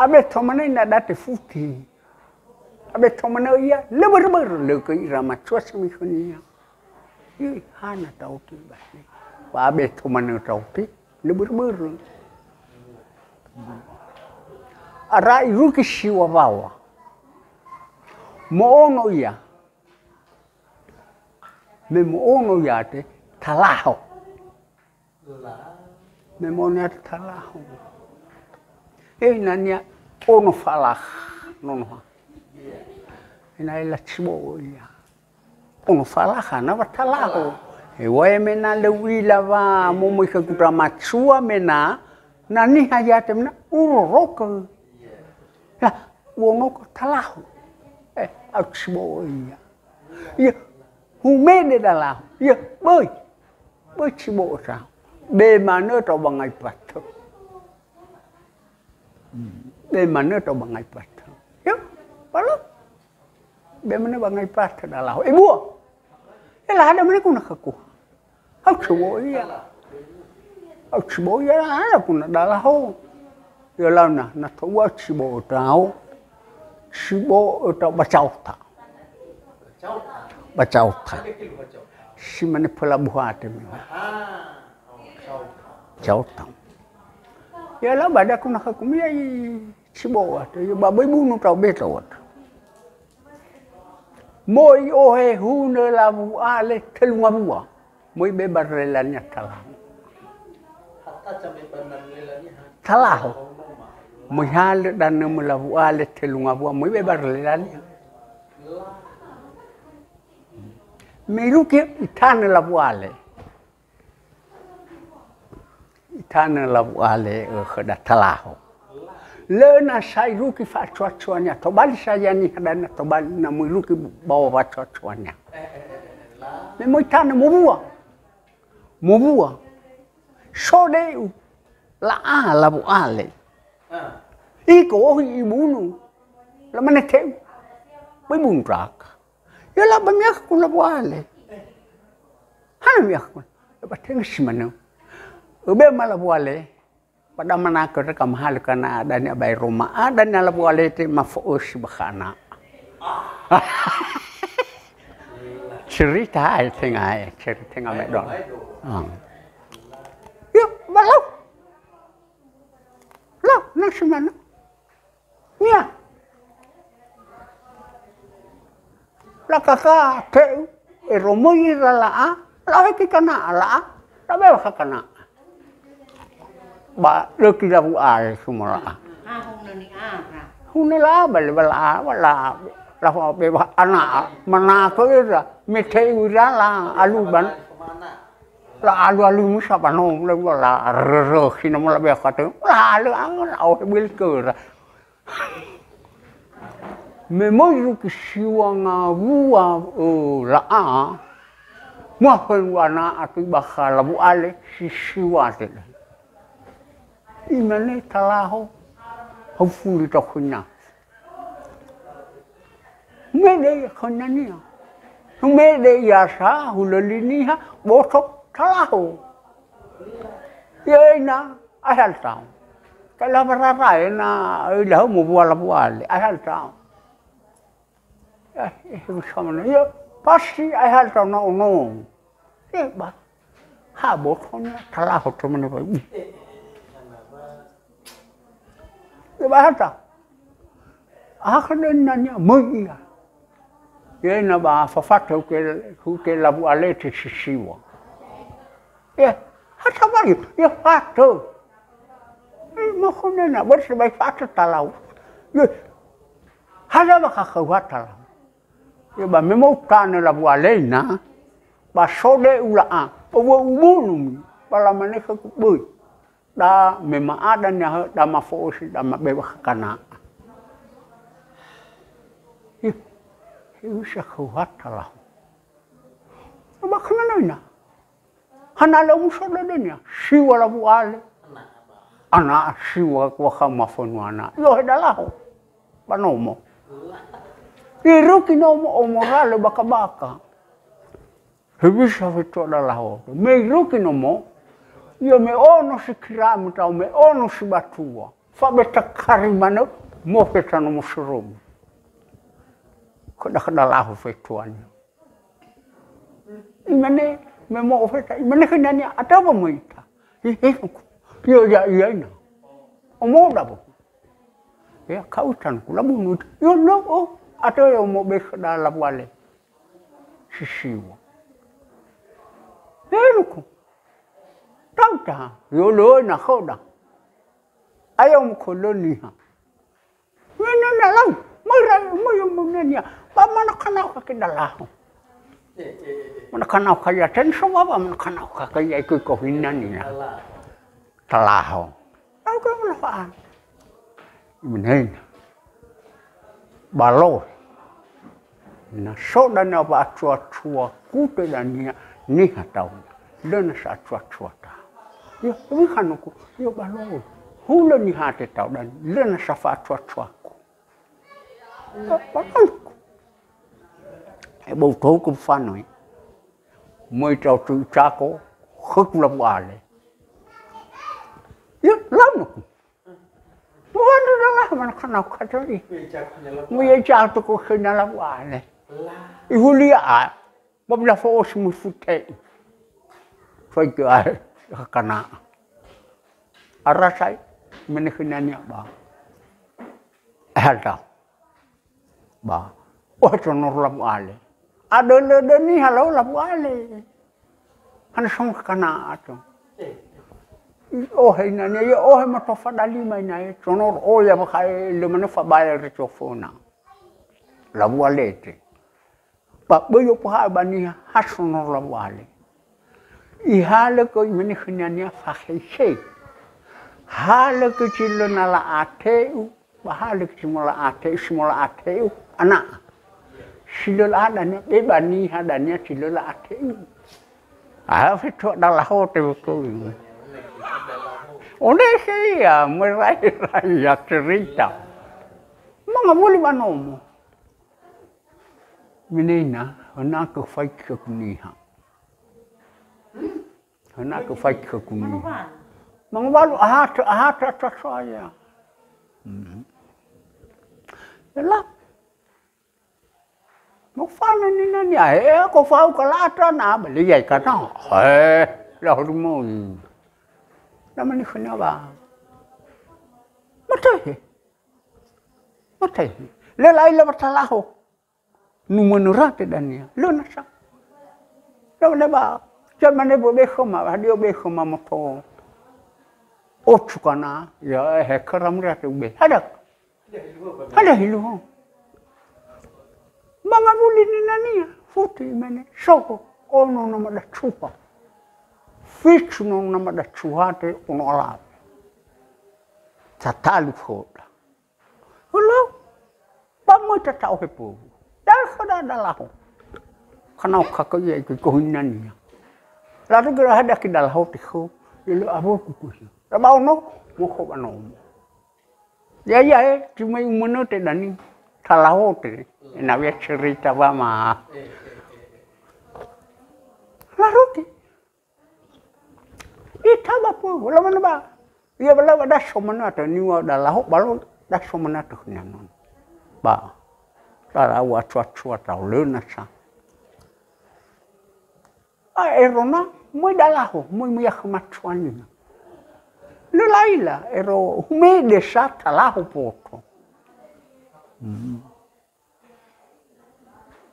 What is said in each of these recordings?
abe tomana ina date futi. Abe tomana ia lebar le ke irama cuaca mikonia. I hana tau ti bani. Ba abe tomana tau ti lebar. Ara iruki siwa wawa. Moono ia. Me moono ia te talaho. Me moono ia te talaho. Nania ono falah nono. Ina ila chibo ia. Ono falah na watalaho. Wae mena lewila wa momo ika kutra matsua mena na ni hayate mena uroroka. La wono ko talaho. Au chibo ia. Ia humede dalahu. Ia bơi. Bơi chibo sao. Bê mà nữa tao bằng ngày bạch thôi. Bê mà nữa tao bằng ngày bạch thôi. Yuk, baru. Bê mà nữa bằng ngày bạch thôi dalahu. Bua. Lah ada mana kuna kaku. Au chibo ia. Au chibo ia ada kuna dalahu. Ia lana na tawa chibo tau. Chibo tau bacau ta. Bacau ta. Si mana pelabuhan tu. Cháu tao, giờ là bà đã cũng nói cũng biết chỉ bộ à, thì bà bấy bu nó trâu biết rồi, mỗi ô hè hu nơi là vụ a lê thêu ngoa bùa, mỗi bé bà rê là nhặt thà lao, mỗi hai đàn ông là vụ a lê thêu ngoa bùa, mỗi bé bà rê là nhặt, mấy lúc kia than là vụ a lê. Thana labu ale khada talaho. Lena sai ruki fa cuacuanya. Tobali saja ni hadana tobali na mui ruki bawa fa cuacuanya. Memoi thana mubua. Sode la labu ale. Iko ibunu. La mana teu. Bai bun rak. Ya la bamiak ku labu ale. Hana miak ku. Ba teng simano. Ube malah boleh, pada mana kerja kamhal karena adanya bayi rumah, adanya lah boleh itu mafuus bahana. Cerita ay tengah medon. Yuk, balau. Lah, nasi mana? Nia. Lah kakak teu, rumah ira lah kita nak lah, tapi apa kena? Ba được cái vụ ai không mà là không nên là phải bị anh mà na cái là mấy thầy ra là alu bắn là alu mới sao bắn không là rờ khi nó là bị khát là alu ăn là ao bị cờ ra mình mới được cái siêu ngà vu là mua phần quả na cái bạc là vụ ai đấy siêu thế Imane talaho, hopefully tokunya. Mede konania. Mede yasa hulolini ha botok talaho. Yena ahal tau. Kalau berapa na dah mau buat ahal tau. Sama ya pasti ahal tau no. Bah, ha botoknya talaho tu mana baik. Bahasa, akhirnya nanya mulia, ya naba fafat huke labu ale te sisiwa, ya hata bagi ya fatu, makanya na bersebaik fatu talau, ya hada baka kawat talau, ya ba memang tanah labu ale na, ba sode ulaa, bawa umum, bala mereka kubui. Da memang adanya da mafuus da mabebah kana. Itu sekuat lah. Bakal mana? Hana lalu saudara siwa labu ale. Anak siwa kuah mafun mana? Yo adalah panomo. Iru kinomo omoral baka. Habis itu adalah. Meru kinomo. Yo me ono si kiramu tau me ono si batua. fa beta kari mana mo peta no mushroom ko da la ho fe tuan imane me mo feta imane kinani ataba moita yo ya ina o mo da bo ya kautan kula bunu yo no o ato yo mo be da la wale shishiwa eluku tauta yo lo na khoda ayom koloni ha wena na lau mara mo nenia ba mana kana ka kinala mana kana ka ya tenso ba mana kana ka ya ko hinani na talaho au ko na fa mình balo na soda na ba chua kute na ni hatau lena sa chua ta yo mi hanuku yo balo hula ni hate tau dan lena sa fa chua ko ai bầu thấu cũng phan nói mới trao chữ cha có khất lập ale yo lắm Tuhan tu dah lah mana kena kata ni. Mui jauh tu kau kena lah buat ni. Ibu lihat, babla fos musutai. Fajai kena. Arasai mana kena ni apa? Ada. Ba. Oh tu nur lah buat ni. Ada ni halau lah buat ni. Kan semua kena tu. Oh ina ne oh ma to fadali mai nai sonor oh ya ma khai le mana fa ba re chofona la walete pa bo yo pa ba ni ha sonor la wale I hala ko mini khnya fa khai hala ko chilo na la ate ba hala ko mola ate smola ate ana chilo la da ne be ba ni ha da ne chilo la ate a fa to da la ho te ko Onde saya meraih cerita. Mga boleh manomo. Menina, anak ke fight ke kuniha. Anak ke fight ke kuniha. Mga balu ahat saya. Yalah. Mau fana ni nani ko fau kalata na beli ai kana. Lah rumo. Nama ni kena ba? Matai. Lelai le bertalahu. Numenurat dania. Lu nasa. Lawan ba? Zaman ni boleh khoma, dia boleh khoma motor. Ochu kana, ya karam rat ube. Ada hilu. Mga buli ni nania. Futi mene. Soko. Ono nama dah chupa. Fichu no nama da chuhate uno ala. Tatalu foda. Hello. Ba mo tatau he po. Dal khoda dalahu. Kana ka ye ko hinani. La tu gra hada ki dalahu ti kho. Yelo abo ku ku. Da ba no mo kho ba no. Ya ti mai umono te dani. Talahu te. Na we cerita ba ma. La roti. Ita bapu, wala mana ba? Ia bala dah somana tu niwa dah lahok balu dah somana tu nyanon. Ba, dah awak cuat tahu lena sa. Erona, mui dah lahok, mui yak matuan ni. Lelaila, ero me desa talahu poto.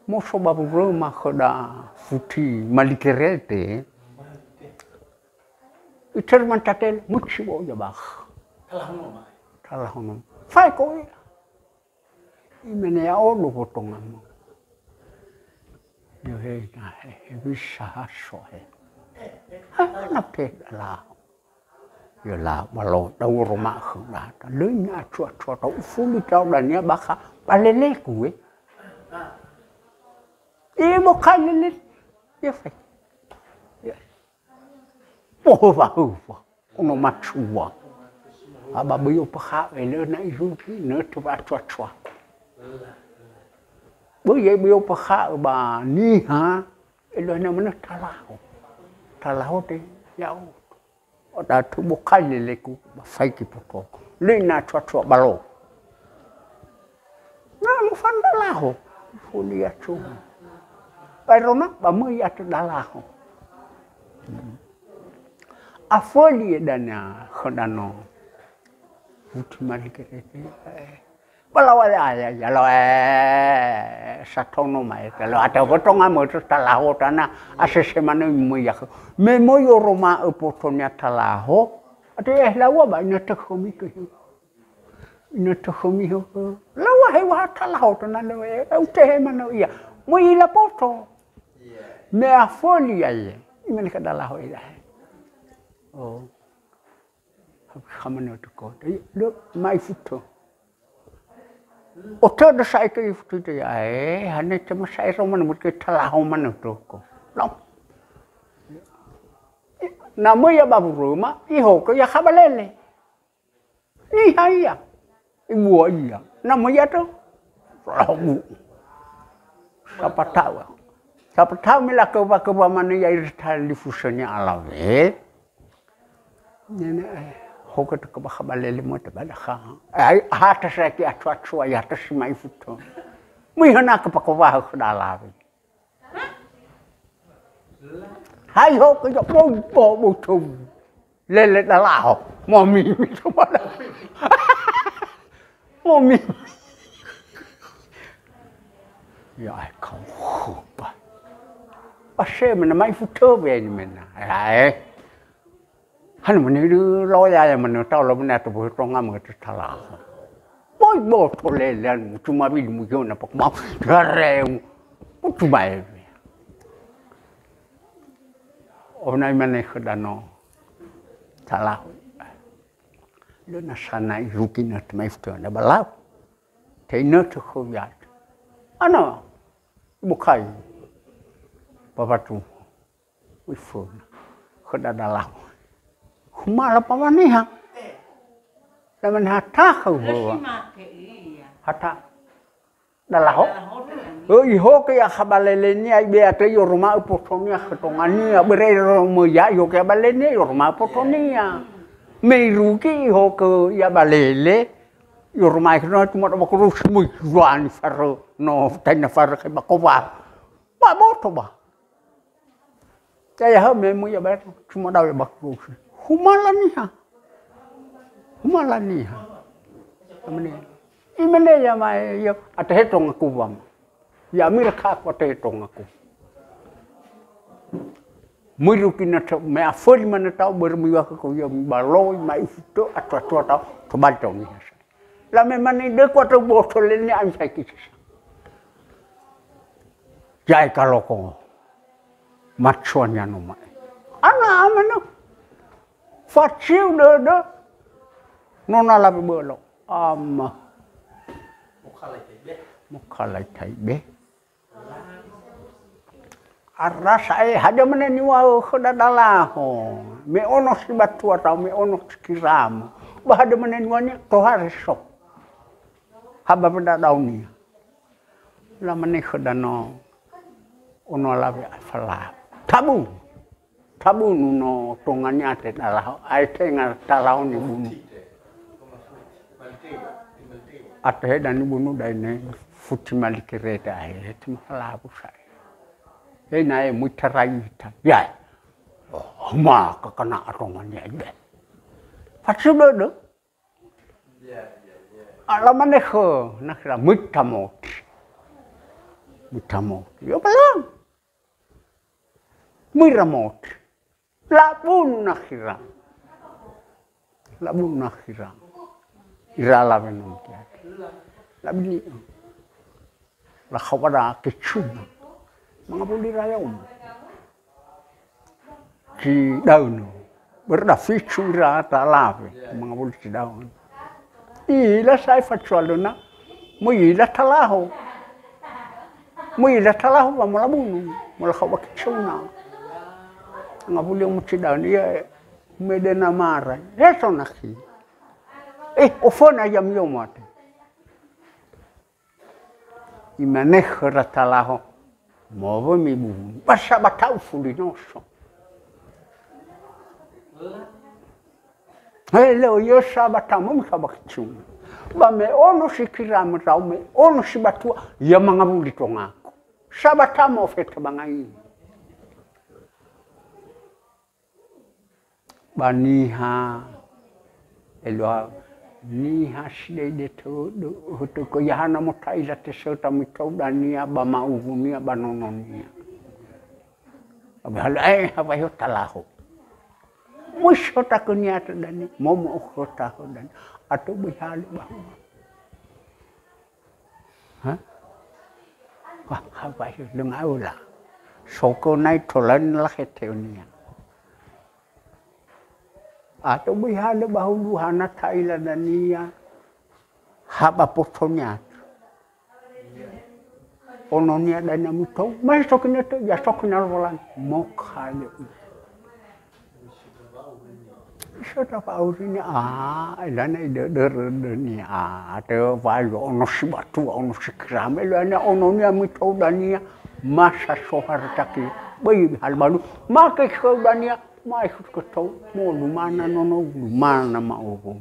Moso babu rumah kena futi malikerete. Iter mantatel muci bo jabah. Talahno. Fai ko. Imene ya odo potongan. Yo he na he bisa so he. Na pe la. Yo la malo dau roma khna ta leunya chua tau fuli tau dan ya baka balele kuwe. Mo kalele. Ya fai. Uva, ono machua. Aba biyo pa ele na irupi na tu ba chua. Biyo pa ba ni ha ele na mana talahu. Talahu te ya o. Oda tu bokal le ku ba fai ki poto. lina chua balo na mo fan dalaho folia chu pero na ba mo ya dalaho a folia dana khodano utimali kerete balawa ya lo satono mai lo ata botonga mo talaho tana asese mano mo ya me mo yo roma opotonya talaho ate lawa ba na takhomi ko ina takhomi ho lawa he wa talaho tana lo ute mano ya mo ila poto me a folia ye imeni ka dalaho ila oh khamano to ko lo mai futo oto da sai ke futo ya hane tama sai roman mut ke talaho mano to ko long na mo ya babu roma iho ko ya khabalele ni haya ibu ya na mo ya to ragu sapatawa mila ko ba mana ya irtali fusonya alawe nene hoko to ko ba khabalele mo ta bala kha ai hata sa ki atwa ya ta simai futo mo hana ka pa ko ba khadalawe hai ho cái giọng bố thùng lên đã lão mò mì không bắt đầu mò mì rồi không khổ bà xe mình mấy phút thơ về mình này hắn mình đưa lo ra mình tao là mình nãy tụi tôi ngắm người ta là bố thôi lên chúng mà bị mùi hôi nó bốc máu ra rèo bố tụi mày hôm nay mình khởi động nó thà lao, lúc nào sáng nay rukin nó mấy phút nó bảo lao, thấy nó thì không dám, anh à, bốc khai, baba tu, uy phun, khởi động lao, không mà là baba này hả, là mình hạt thác không vừa, hạt thác, đã lao. Iho ke khabalele ni ai be ate yo roma opotonia khetongania berero mo ya yo ke balene yo roma opotonia meiru ki iho ke ya balele yo roma khno tuma ba ko smu juan faro no tana faro ke ba ko ba boto ba ya ha me mo ya ba tuma daw ba ko humalani ha amne imene ya mai yo ate hetong ku bam ya mira kha ko te tonga ko muru kina to me afoli mana tau bermu ya ko yo baloi mai futo atwa tau to baltong ya la me mani de ko to bo to le ni am sai ki jai kalau ko machuanya no mai ana amano fatiu de nona la be lo ama mukhalai thai be arasai hada meneni wa khoda dala ho me ono sibatua tau me ono kiram ba hada meneni wa ni to harisok haba pada dauni la meni khoda no ono la be fala tabu no tonganya te dala ai tenga talau ni bunu ate dan bunu dai ne futimali kereta ai temala pusai hey nai mutarai ta ya ma ka kana rongannya ide fatsu do ala mane kho nakra mutamot yo belum muramot labun nakhira irala benum kia labni la khawada ke chuma mga buli rayom ki daun berda fichu ra ta lave mga buli ki daun ila sai faccialona mo ila talaho ba mo labunu mo la khawa ke chuna nga buli mo ki daun ya medena mara reso nakhi ofona yam yomate imanekhra talaho movo mi bu basta batau fulinoso Hello, yo sabatama mkabakichunga. Ba me ono sikira mrao me ono sibatua ya mangabuli tongako. Sabatama ofeta bangai. Ba niha elwa niha sile de to ko yahana motaila te sota mitodania ba mauvunia ba nononia. Abalai haba yo talaho. Mwisho takuniata dani momo okota hodani atau bihali bahwa wah apa itu dengan aula soko naik tolan lah keteonia atau bihali bahwa hana taila dania haba potonya ononia dana muto mas soknya tu ya soknya rolan mokhale Sota paurine lana de atau vai ono sibatu ono sikrame lana ono ni mitodania masa sohar taki bai halbalu maka kodania mai kuto mo lumana nono lumana ma obo